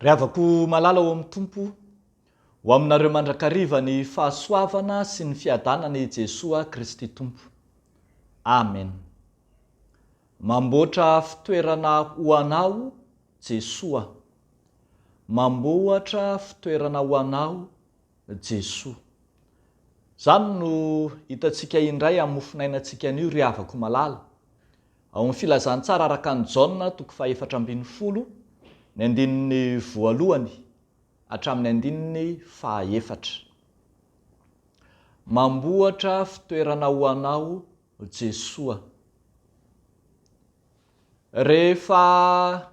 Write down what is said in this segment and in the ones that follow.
Riavako malala ho amin'ny tompo ho aminareo mandrakariva ny fahasoavana sy ny fiadanany Jesoa Kristy tompo. Amen. Mamboatra fitoerana ho anao Jesoa. Mamboatra fitoerana ho anao Jesoa. Zany no hitantsika indray amin'ny mofinainantsika anio riavako malala. Ao amin'ny filazantsara araka ny Jaona 14.1-4 ny andininy voalohany hatramin'ny andininy fahaefatra. Mamboatra fitoerana ho anao Jesoa. Rehefa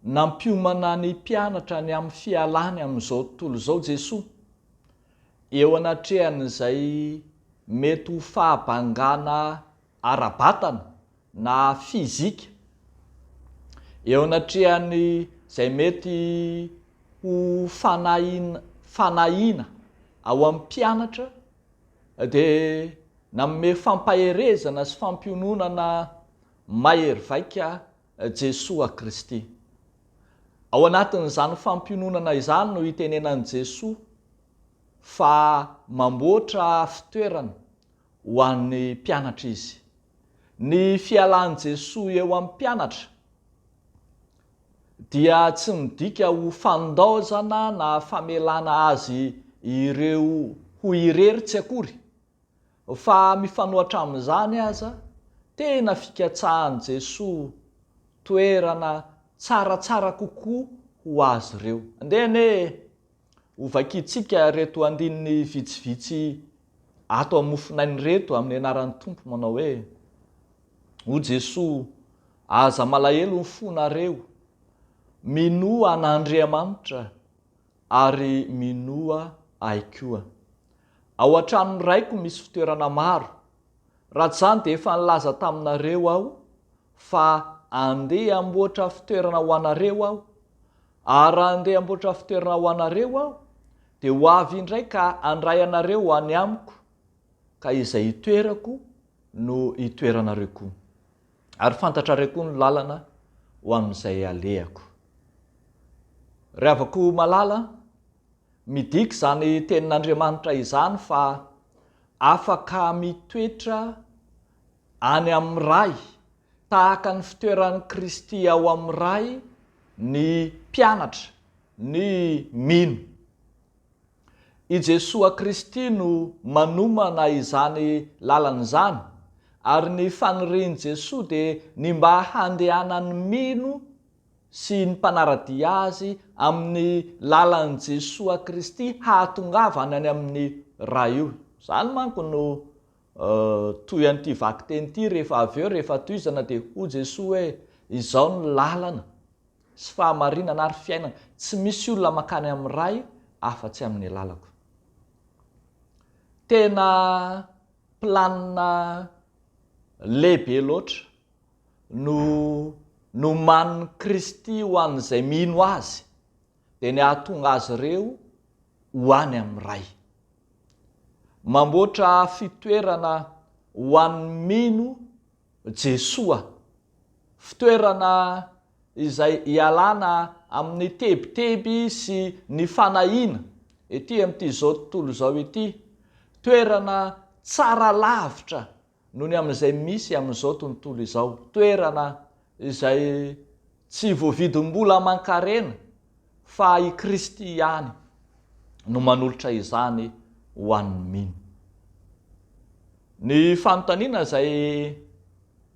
nampionanan'i mpianatra ny amin'ny fialany amin'izao tontolo izao Jesoa, eo anatrehan'izay mety ho fahabangana ara-batana na fizika, eo anatrehany izay mety ho fanahina ao amin'ny mpianatra, dia nanome fampaherezana sy fampiononana mahery vaika Jesoa Kristy. Ao anatin'izany fampiononana izany no hitenenan'i Jesoa fa mamboatra fitoerana ho an'ny mpianatra izy. Ny fialan'i Jesoa eo amin'ny mpianatra dia tsy midika ho fandaozana na famelana azy ireo ho irery tsy akory, fa mifanohatra amin'izany aza tena fikatsahan'i Jesoa toerana tsaratsara kokoa ho azy ireo. Andehane ho vakitsika reto andininy vitsivitsy ato amin'ny mofinainy reto amin'ny anaran'ny tompo manao hoe: ho Jesoa, aza malahelo ny fonareo, minoa an'Andriamanitra ary minoa ahy koa. Ao an-tranon'ny Raiko misy fitoerana maro. Raha tsy izany dia efa nilaza taminareo aho fa handeha hamboatra fitoerana ho anareo aho, ary handeha hamboatra fitoerana ho anareo aho dia ho avy indray ka handray anareo ho any amiko, ka izay hitoerako no hitoeranareo koa, ary fantatrareo koa ny lalana ho amin'izay alehako. Riavako malala, midika izany tenin'Andriamanitra izany fa afaka mitoetra any amin'ny ray tahaka ny fitoeran'i Kristy ao amin'ny ray ny mpianatra, ny mino. I Jesoa Kristy no manomana izany lalana izany, ary ny fanirian'i Jesoa dia ny mba handehanan'ny mino sy ny mpanaradia azy amin'ny lalan'i Jesoa Kristy hahatongavany any amin'ny raha io. Izany manko no toy an'ity vaky teny ity rehefa avy eo rehefa tohizana dia ho Jesoa hoe izao ny lalana sy fahamarinana ary fiainana, tsy misy olona makany amin'ny ray afa-tsy amin'ny lalako. Tena planina lehibe loatra no manin'i Kristy ho an'izay mino azy, dia ny ahatonga azy ireo ho any amin'ny ray. Mamboatra fitoerana ho an'ny mino Jesoa, fitoerana izay hialana amin'ny tebiteby sy ny fanahina ety amin'ity zao tontolo izao ity, toerana tsara lavitra noho ny amin'izay misy amin'izao tontolo izao, toerana izay tsy voavidim-bola aman-karena fa i Kristy ihany no manolotra izany ho an'ny mino. Ny fanontaniana izay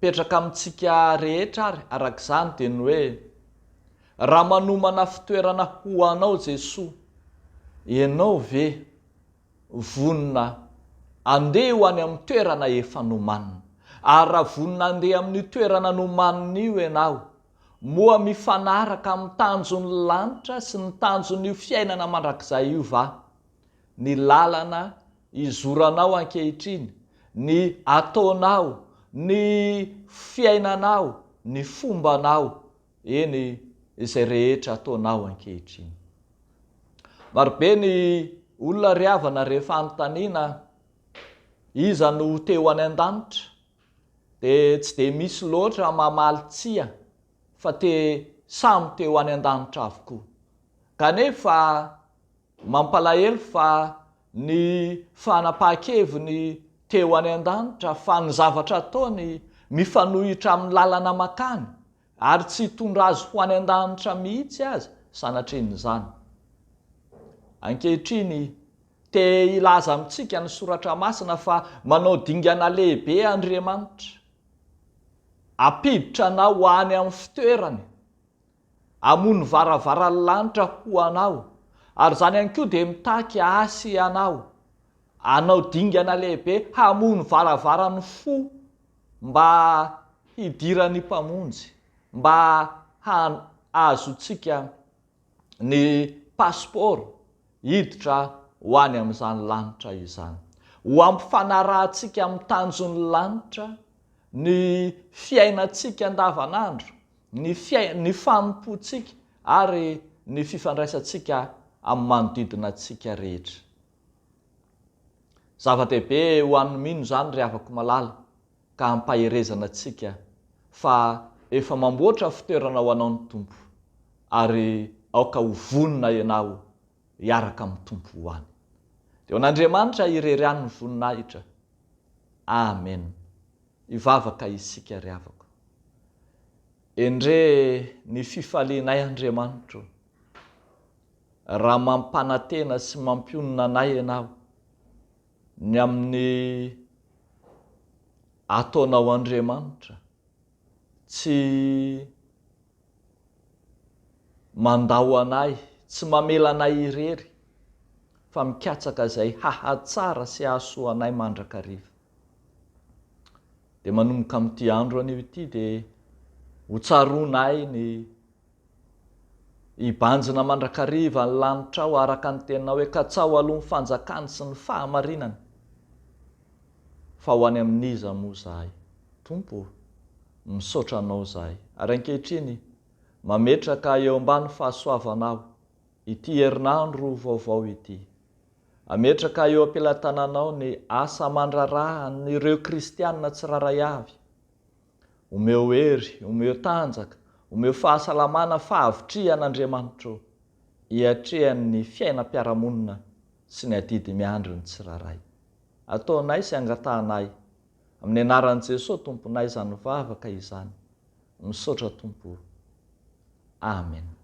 petraka amintsika rehetra ary arak'izany dia ny hoe: raha manomana fitoerana ho anao Jesoa, ianao ve vonona handeha ho any amin'ny toerana efa nomanina? Ary raha vonona handeha amin'ny toerana nomanina io ianao, moa mifanaraka amin'ny tanjon'ny lanitra sy ny tanjon'io fiainana mandrakizay io va? Ny lalana izoranao ankehitriny, ny ataonao, ny fiainanao, ny fombanao, eny izay rehetra ataonao ankehitriny. Marobe ny olona riavana rehefa anontaniana iza no teo any an-danitra, dia tsy dia misy loatra mamaly tsia fa te samy teo any an-danitra avokoa. Kanefa mampalahelo fa ny fanapahan-keviny teo any an-danitra fa ny zavatra ataony mifanohitra amin'ny lalana makany ary tsy hitondra azy ho any an-danitra mihitsy azy sanatrin'izany. Ankehitriny te ilaza amintsika ny soratra masina fa manao dingana lehibe Andriamanitra, apiditra anao ho any amin'ny fitoerany, hamono varavaran'ny lanitra ho anao, ary zany ihany koa dia mitaky asy anao, anao dingana lehibe hamono varavaran'ny fo mba hidirany mpamonjy, mba azontsika ny pasiporo hiditra ho any amin'izany lanitra izany, ho ampifanarahantsika amin'ny tanjon'ny lanitra ny fiainantsika andavanandro, ny fanompoantsika ary ny fifandraisantsika amin'ny manodidina antsika rehetra. Zava-dehibe ho an'ny mino zany ry havako malala ka hampaherezana antsika fa efa mamboatra fitoerana ho anao ny tompo ary aoka ho vonona ianao hiaraka amin'ny tompo ho any. Dia n'Andriamanitra irery ny voninahitra. Amen. Ivavaka isika ry havako. Endre ny fifalianay Andriamanitra, raha mampanantena sy mampionona anay ianao ny amin'ny ataonao Andriamanitra, tsy mandao anay, tsy mamela anay irery, fa mikatsaka izay hahatsara sy hahasoa anay mandrakariva. Dia manomboka amin'ity andro anio ity dia ho tsaroanay ny hibanjina mandrakariva ny lanitrao araka ny teninao hoe katsao aloha ny fanjakany sy ny fahamarinany, fa ho any amin'iza moa zahay. Tompo, misaotra anao zahay, ary ankehitriny mametraka eo ambany fahasoavanao ity herinandro vaovao ity. Ametraka eo ampelantananao ny asa mandraraha n'ireo kristianina tsiraray avy. Omeo hery, omeo tanjaka, omeo fahasalamana fahavitrihan'Andriamanitra hiatrehan'ny fiainam-piarahamonina sy ny adidy miandry ny tsiraray. Ataonay sy angatahnay amin'ny anaran'i Jesoa tomponay izany vavaka izany. Misaotra Tompo. Amen.